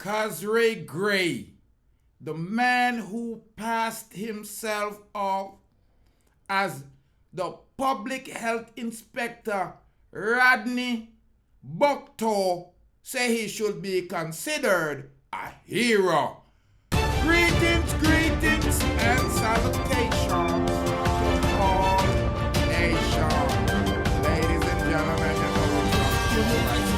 Kazrae Gray, the man who passed himself off as the public health inspector Randy Bucktoe, say he should be considered a hero. Greetings, greetings, and salutations to all nations. Ladies and gentlemen, you know human rights.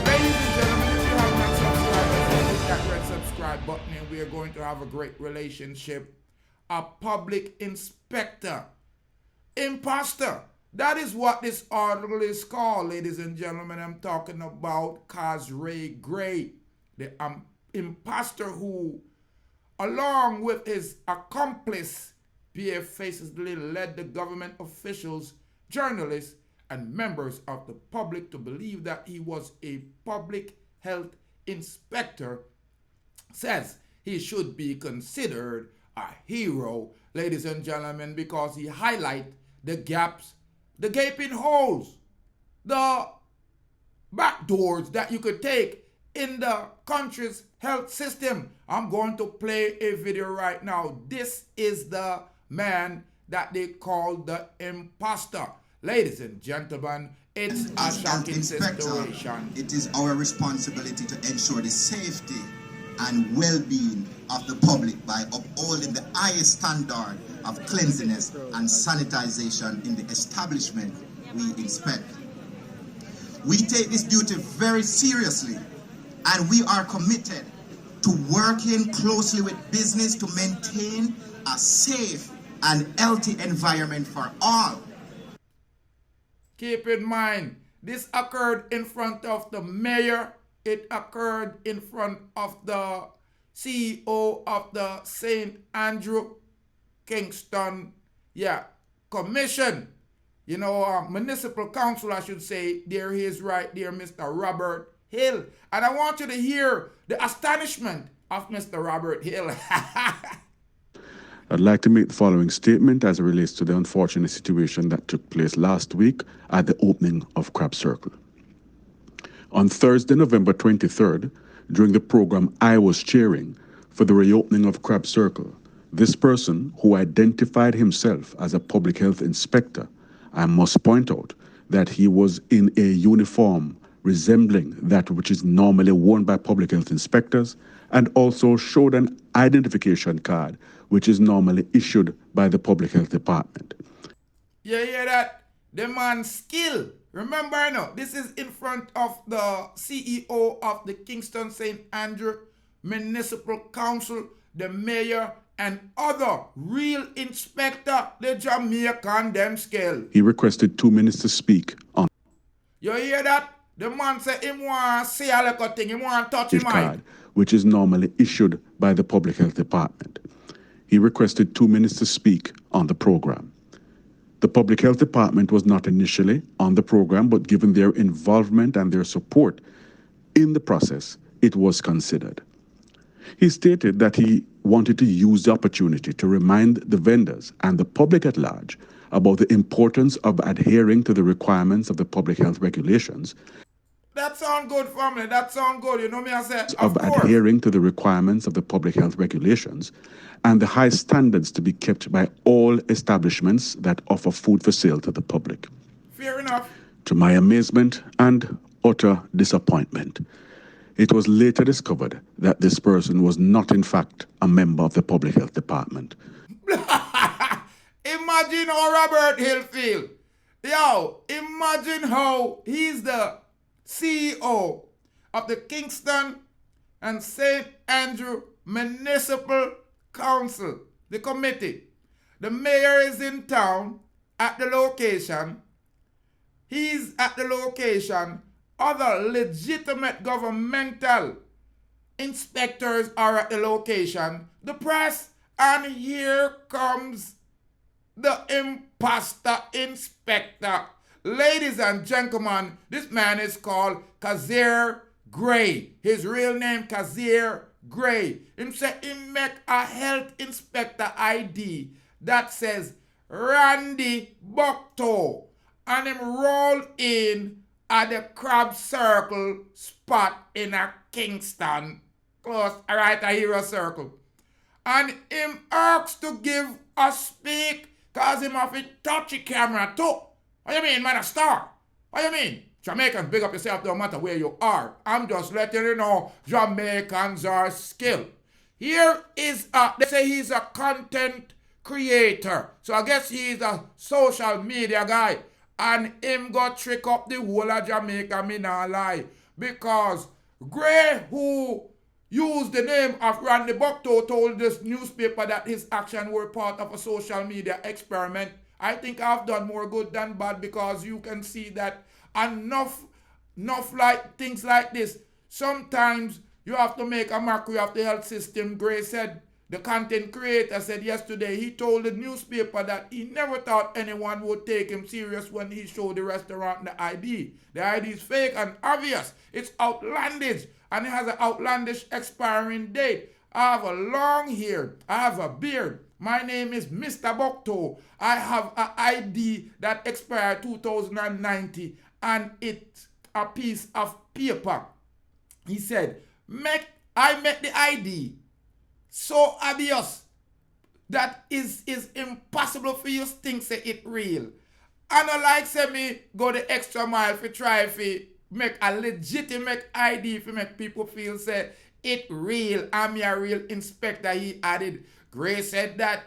Ladies and gentlemen, if you have not subscribed, hit that red subscribe button and we are going to have a great relationship. A public inspector. Imposter. That is what this article is called, ladies and gentlemen. I'm talking about Kazrae Gray, the imposter who, along with his accomplice, barefacedly led the government officials, journalists, and members of the public to believe that he was a public health inspector, says he should be considered a hero, ladies and gentlemen, because he highlights the gaps, the gaping holes, the back doors that you could take in the country's health system. I'm going to play a video right now. This is the man that they call the imposter. Ladies and gentlemen, it's a shocking situation. It is our responsibility to ensure the safety and well-being of the public by upholding the highest standard of cleanliness and sanitization in the establishment we inspect. We take this duty very seriously, and we are committed to working closely with business to maintain a safe and healthy environment for all. Keep in mind, this occurred in front of the mayor. It occurred in front of the CEO of the St. Andrew Kingston commission. You know, municipal council, I should say. There he is right there, Mr. Robert Hill. And I want you to hear the astonishment of Mr. Robert Hill. I'd like to make the following statement as it relates to the unfortunate situation that took place last week at the opening of Crab Circle. On Thursday, November 23rd, during the program I was chairing for the reopening of Crab Circle, this person, who identified himself as a public health inspector, I must point out that he was in a uniform resembling that which is normally worn by public health inspectors, and also showed an identification card which is normally issued by the public health department. You hear that? The man's skill. Remember, no, this is in front of the CEO of the Kingston St. Andrew Municipal Council, the mayor, and other real inspector, the Jamaican them scale. He requested 2 minutes to speak on. You hear that? The man said he want to say a little thing, he want to touch him card, which is normally issued by the public health department. He requested 2 minutes to speak on the program. The public health department was not initially on the program, but given their involvement and their support in the process, it was considered. He stated that he wanted to use the opportunity to remind the vendors and the public at large about the importance of adhering to the requirements of the public health regulations. That sound good, family. That sound good. You know me, I said, of adhering to the requirements of the public health regulations and the high standards to be kept by all establishments that offer food for sale to the public. Fair enough. To my amazement and utter disappointment, it was later discovered that this person was not, in fact, a member of the public health department. Imagine how Robert Hill feel. Yo, imagine how he's the CEO of the Kingston and St. Andrew Municipal Council, the committee. The mayor is in town at the location. He's at the location. Other legitimate governmental inspectors are at the location. The press, and here comes the imposter inspector. Ladies and gentlemen, this man is called Kazrae Gray. His real name, Kazrae Gray. Him say he make a health inspector ID that says Randy Bucktoe. And him roll in at the crab circle spot in a Kingston, close, right, a hero circle. And him asked to give a speak, cause him have a touchy camera too. What you mean, man, a star? What you mean? Jamaicans, big up yourself, no matter where you are. I'm just letting you know, Jamaicans are skilled. Here is they say he's a content creator. So I guess he's a social media guy. And him got trick up the whole of Jamaica, me not lie. Because Gray, who used the name of Randy Bucktoe, told this newspaper that his actions were part of a social media experiment. I think I've done more good than bad, because you can see that enough like things like this. Sometimes you have to make a mockery of the health system. Gray said, the content creator said yesterday, he told the newspaper that he never thought anyone would take him serious when he showed the restaurant the ID. The ID is fake and obvious. It's outlandish, and it has an outlandish expiring date. I have a long hair. I have a beard. My name is Mr. Bucktoe. I have an ID that expired 2090, and it's a piece of paper. He said, I make the ID so obvious that is impossible for you to think say it real. And I like say me go the extra mile for try to make a legitimate ID to make people feel say it real. I'm a real inspector, he added. Gray said that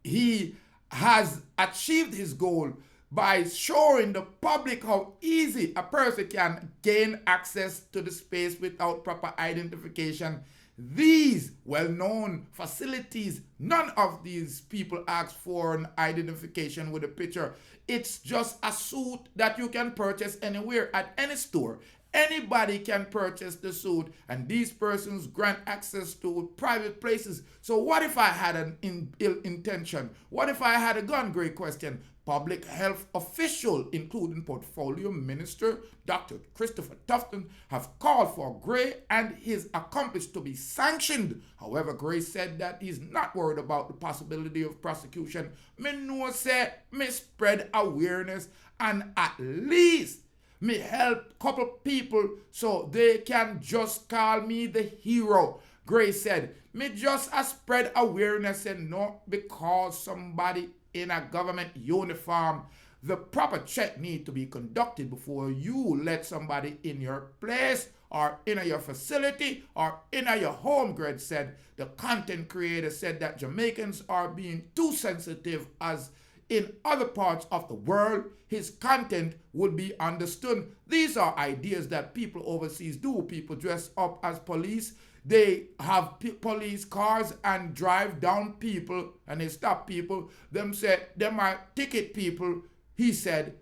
he has achieved his goal by showing the public how easy a person can gain access to the space without proper identification. These well-known facilities, none of these people ask for an identification with a picture. It's just a suit that you can purchase anywhere at any store. Anybody can purchase the suit, and these persons grant access to private places. So what if I had an ill intention? What if I had a gun? Great question. Public health official, including Portfolio Minister Dr. Christopher Tufton, have called for Gray and his accomplice to be sanctioned. However, Gray said that he's not worried about the possibility of prosecution. Me know say me spread awareness, and at least me help couple people so they can just call me the hero. Gray said, me just spread awareness and not because somebody in a government uniform. The proper check need to be conducted before you let somebody in your place or in your facility or in your home, Gray said. The content creator said that Jamaicans are being too sensitive, as in other parts of the world, his content would be understood. These are ideas that people overseas do. People dress up as police. They have police cars and drive down people, and they stop people. Them say, them are ticket people. He said,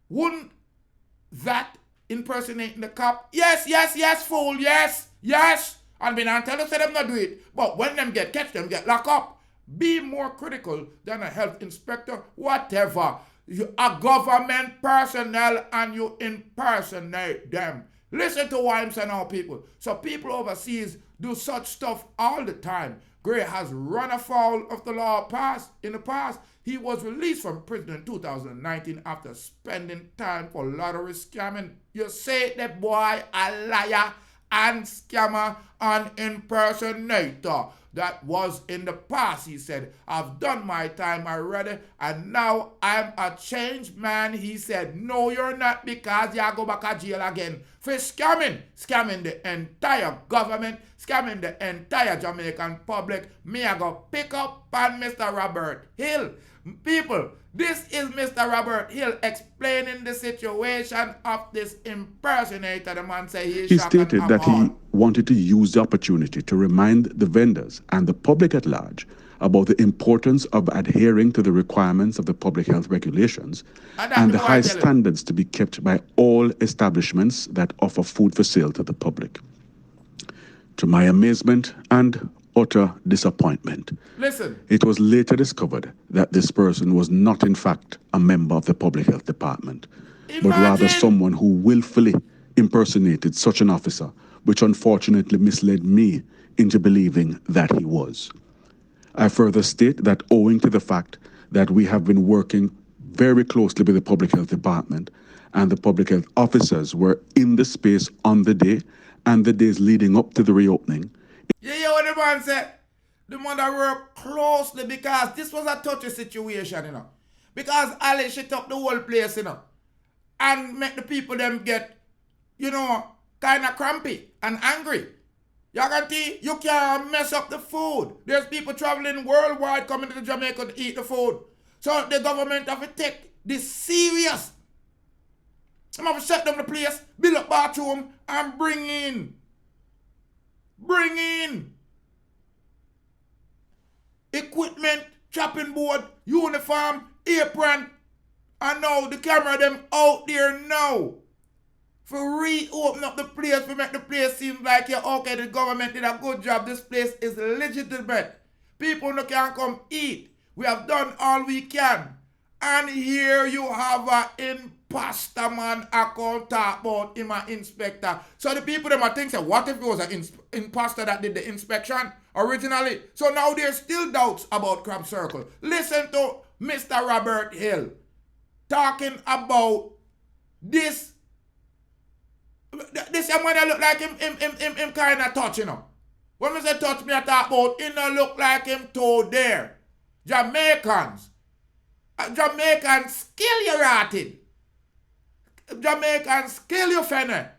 wouldn't that impersonating the cop? Yes, fool, yes. And me not tell them, say them not do it. But when them get catch, them get locked up. Be more critical than a health inspector, whatever. You are government personnel and you impersonate them. Listen to what I'm saying now, people. So people overseas do such stuff all the time. Gray has run afoul of the law in the past. He was released from prison in 2019 after spending time for lottery scamming. You say that boy a liar and scammer and impersonator. That was in the past, he said. I've done my time already, and now I'm a changed man. He said, no, you're not, because you go back to jail again for scamming the entire government, scamming the entire Jamaican public. Me, I go pick up on Mr. Robert Hill. People, this is Mr. Robert Hill explaining the situation of this impersonator. The man say he stated that he wanted to use the opportunity to remind the vendors and the public at large about the importance of adhering to the requirements of the public health regulations and the high standards to be kept by all establishments that offer food for sale to the public. To my amazement and utter disappointment, it was later discovered that this person was not in fact a member of the public health department, but rather someone who willfully impersonated such an officer, which unfortunately misled me into believing that he was. I further state that owing to the fact that we have been working very closely with the public health department and the public health officers were in the space on the day and the days leading up to the reopening. You hear what the man said? The mother worked closely because this was a touchy situation, you know. Because Ali shit up the whole place, you know. And make the people them get, you know, kind of crampy and angry. You can see, you can't mess up the food. There's people traveling worldwide coming to Jamaica to eat the food. So the government have to take this serious. Some have to shut down the place, build up bathroom, and bring in equipment, chopping board, uniform, apron, and now the camera them out there now. For reopen up the place, for make the place seem like, yeah, okay, the government did a good job. This place is legitimate. People no can come eat. We have done all we can. And here you have an imposter man account talk about him an inspector. So the people them are thinking, what if it was an imposter that did the inspection originally? So now there's still doubts about Crab Circle. Listen to Mr. Robert Hill talking about this young man look like him kind of touch, you know. When I say touch, me I talk about him don't look like him toe there. Jamaicans skill you rotted. Jamaicans skill you fenner.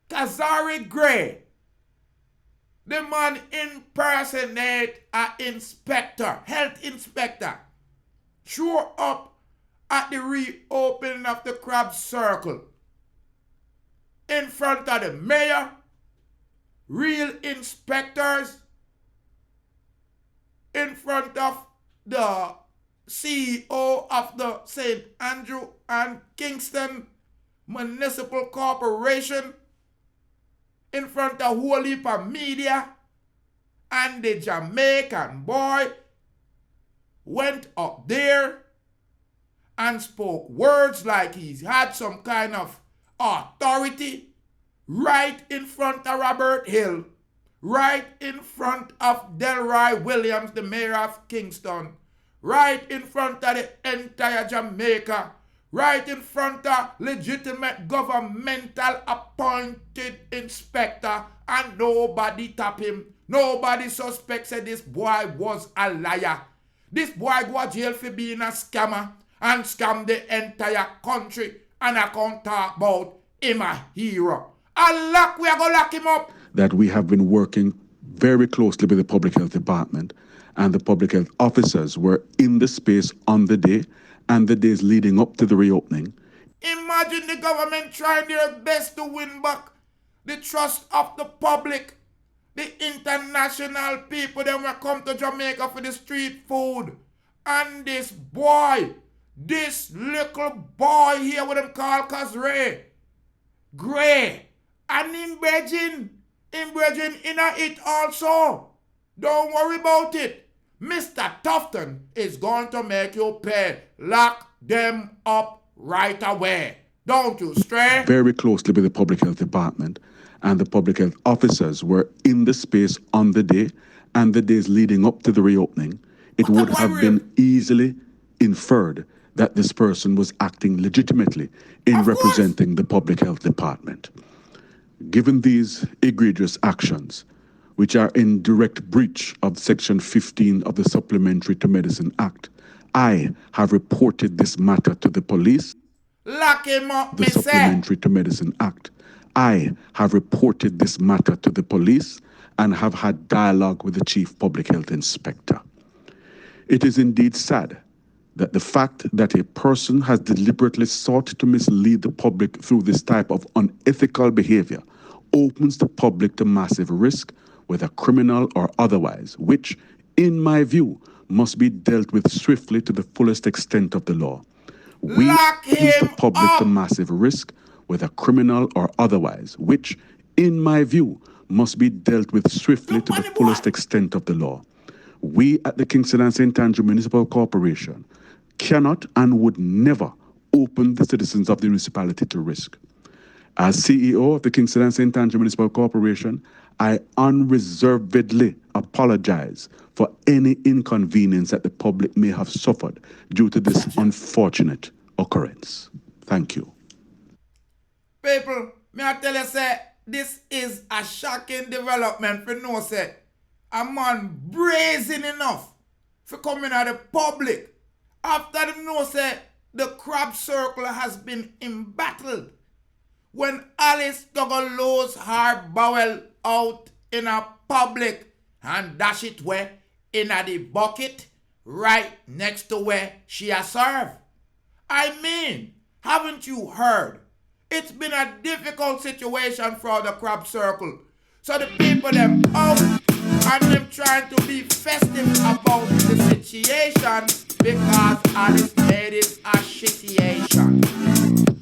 Kazrae Gray. The man impersonate an inspector, health inspector. Show up at the reopening of the Crab Circle. In front of the mayor, real inspectors, in front of the CEO of the St. Andrew and Kingston Municipal Corporation, in front of whole heap of media, and the Jamaican boy went up there and spoke words like he's had some kind of authority right in front of Robert Hill, right in front of Delroy Williams, the mayor of Kingston, right in front of the entire Jamaica, right in front of legitimate governmental appointed inspector, and nobody tap him. Nobody suspects that this boy was a liar. This boy go to jail for being a scammer and scam the entire country, and I can't talk about him a hero. Allah, we are going to lock him up. That we have been working very closely with the Public Health Department, and the public health officers were in the space on the day and the days leading up to the reopening. Imagine the government trying their best to win back the trust of the public. The international people that will come to Jamaica for the street food. And this boy, this little boy here, what them call Kazrae Gray, and him bridging in it also. Don't worry about it. Mr. Tufton is going to make you pay. Lock them up right away. Don't you stray? Very closely with the Public Health Department, and the public health officers were in the space on the day and the days leading up to the reopening. It would have been easily inferred that this person was acting legitimately in representing the Public Health Department. Given these egregious actions, which are in direct breach of Section 15 of the Supplementary to Medicine Act, I have reported this matter to the police. Lock him up, the Supplementary to Medicine Act. I have reported this matter to the police and have had dialogue with the Chief Public Health Inspector. It is indeed sad that the fact that a person has deliberately sought to mislead the public through this type of unethical behavior opens the public to massive risk, whether criminal or otherwise, which, in my view, must be dealt with swiftly to the fullest extent of the law. We expose the public to massive risk, whether criminal or otherwise, which, in my view, must be dealt with swiftly to the fullest extent of the law. We at the Kingston and St. Andrew Municipal Corporation cannot and would never open the citizens of the municipality to risk. As CEO of the Kingston and St. Andrew Municipal Corporation, I unreservedly apologize for any inconvenience that the public may have suffered due to this unfortunate occurrence. Thank you. People, may I tell you, say, this is a shocking development for no say. A man brazen enough for coming out the public after the know say the crab circle has been embattled. When Alice Duggan lose her bowel out in a public and dash it where in a the bucket right next to where she has served. I mean, haven't you heard? It's been a difficult situation for the crab circle. So the people them out and them trying to be festive about the situation because Alice made it a shittiation.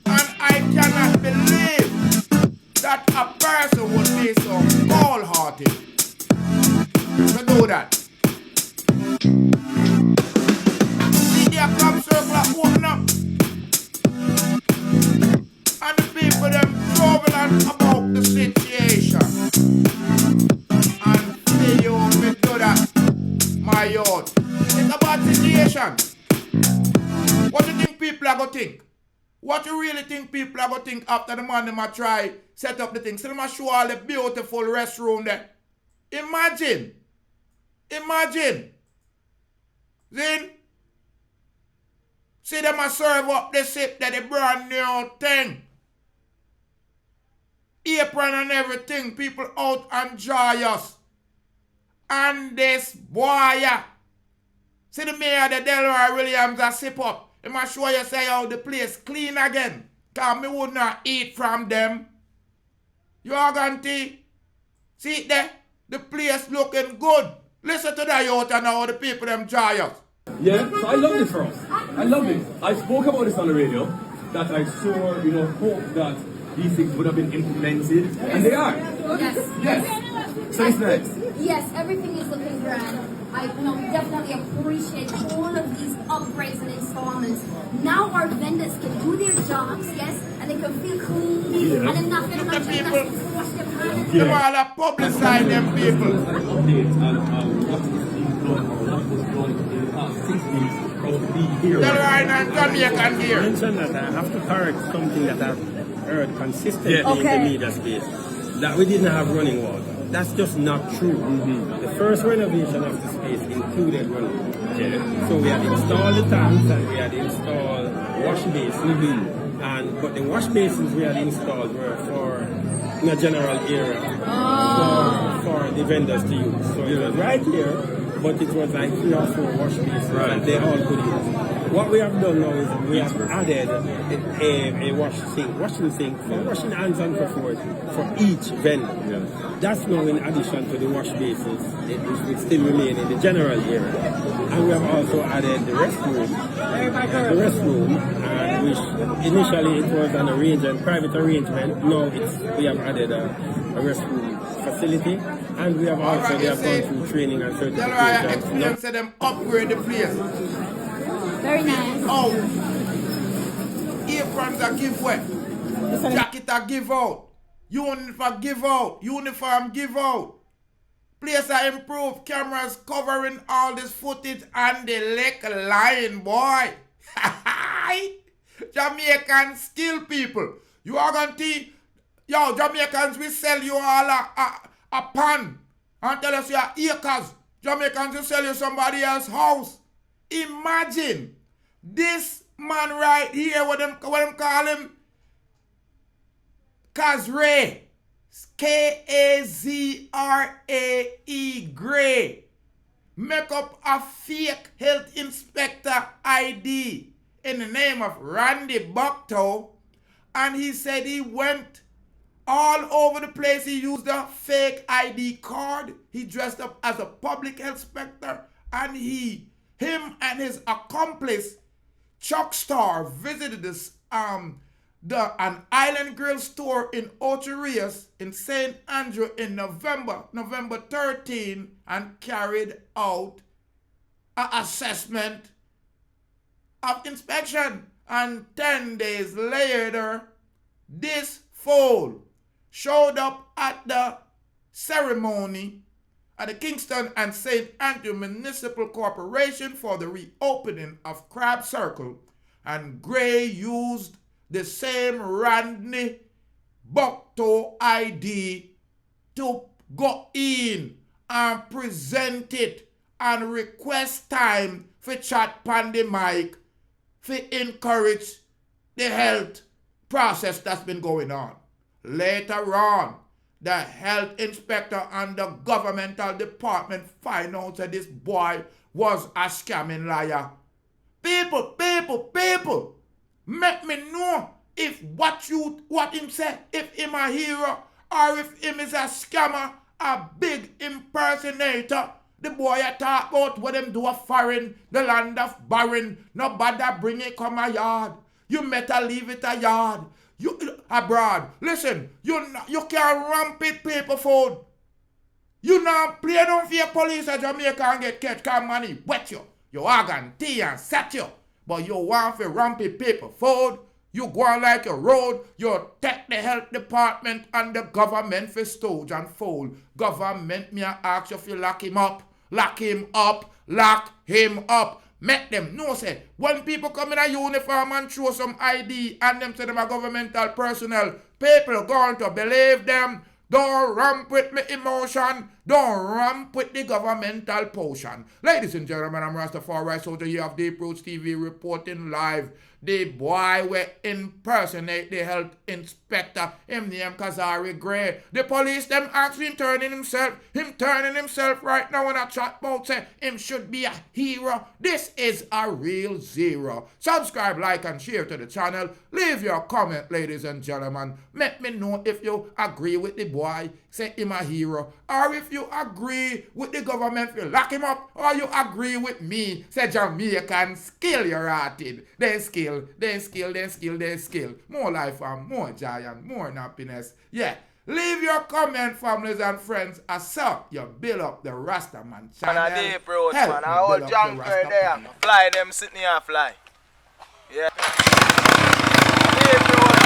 And I cannot believe that a person would be so cold-hearted to do that. See the crab circle open up. And the people them troubling about the situation. And say you will do that, my youth. It's about situation. What do you think people are going to think? What you really think people are going to think after the man them a try set up the thing? So them a show all the beautiful restroom there. Imagine. Then see them a serve up the sip that the brand new thing. Apron and everything, people out and joyous. And this boy, see the mayor, the Delroy Williams, a sip up. They must show you say how the place clean again. Cause me would not eat from them. You are going to see it there? The place looking good. Listen to that youth and how the people them joyous. Yeah, so I love this for us. I love it. I spoke about this on the radio, that I sure, hope that these things would have been implemented, and they are. Yes. So it's nice. Yes, everything is looking grand. I definitely appreciate all of these upgrades and installments. Now our vendors can do their jobs, yes, and they can feel clean, and they're not going to wash their hands. They all publicize them people. Delroy and Jamaican here. Mention that I have to correct something that I've heard consistently in the media space, that we didn't have running water. That's just not true. The first renovation of the space included running water. So we had installed the tanks and we had installed wash basins. But the wash basins we had installed were for in a general area for the vendors to use. So it was right here, but it was like 3 or 4 wash basins and they all could use. What we have done now is we have added a washing sink for washing hands and so forth for each vendor. That's now in addition to the wash basins, which will still remain in the general area. And we have also added the restroom, which initially it was an private arrangement. Now we have added a restroom facility, and we have also they have gone through training and certifications. Let them upgrade the place. Very nice. Oh, aprons are give away, jacket are give out, uniform give out. Place are improved, cameras covering all this footage and the lick line, boy. Jamaican skill people. You are going to, Jamaicans, we sell you all a pan and tell us you are acres. Jamaicans will sell you somebody else's house. Imagine this man right here, what them call him? Kazrae. Kazrae Gray. Make up a fake health inspector ID in the name of Randy Bucktoe. And he said he went all over the place. He used a fake ID card. He dressed up as a public health inspector. And him and his accomplice, Starr, visited an Island Grill store in Ocho Rios in St. Andrew in November 13, and carried out an assessment of inspection. And 10 days later, this fool showed up at the ceremony at the Kingston and St. Andrew Municipal Corporation for the reopening of Crab Circle. And Gray used the same Randy Bucktoe ID to go in and present it and request time for chat pan the mic to encourage the health process that's been going on. Later on, the health inspector and the governmental department find out that this boy was a scamming liar. People, make me know if what him said, if him a hero or if him is a scammer, a big impersonator. The boy I talk about what them do a foreign, the land of barren. Nobody bring it come a yard. You better leave it a yard. You abroad. Listen, you can't rampant paper food. You not play down for your police at Jamaica and get catch car money wet you. You organ tea and set you. But you want for rampant paper food. You go on like a road, you take the health department and the government for stooge and fool. Government me ask you if you lock him up. Lock him up. Lock him up. Make them know say, when people come in a uniform and show some ID and them say them are governmental personnel, people going to believe them. Don't ramp with me emotion. Don't ramp with the governmental potion. Ladies and gentlemen, I'm Rastafari Soldier here of Deep Roots TV reporting live. The boy will impersonate the health inspector. Him name Kazrae Gray. The police them ask him turning himself right now when a chat about say him should be a hero. This is a real zero. Subscribe, like and share to the channel. Leave your comment, ladies and gentlemen. Let me know if you agree with the boy, say him a hero, or if you agree with the government to lock him up, or you agree with me, say Jamaican skill you're hearted. Then skill. More life and more joy and more happiness. Yeah. Leave your comment, families and friends. I saw you build up the Rastaman channel. Man, a deep road, man. I hold junk right there. Fly them, sitting here, fly. Yeah. Deep road.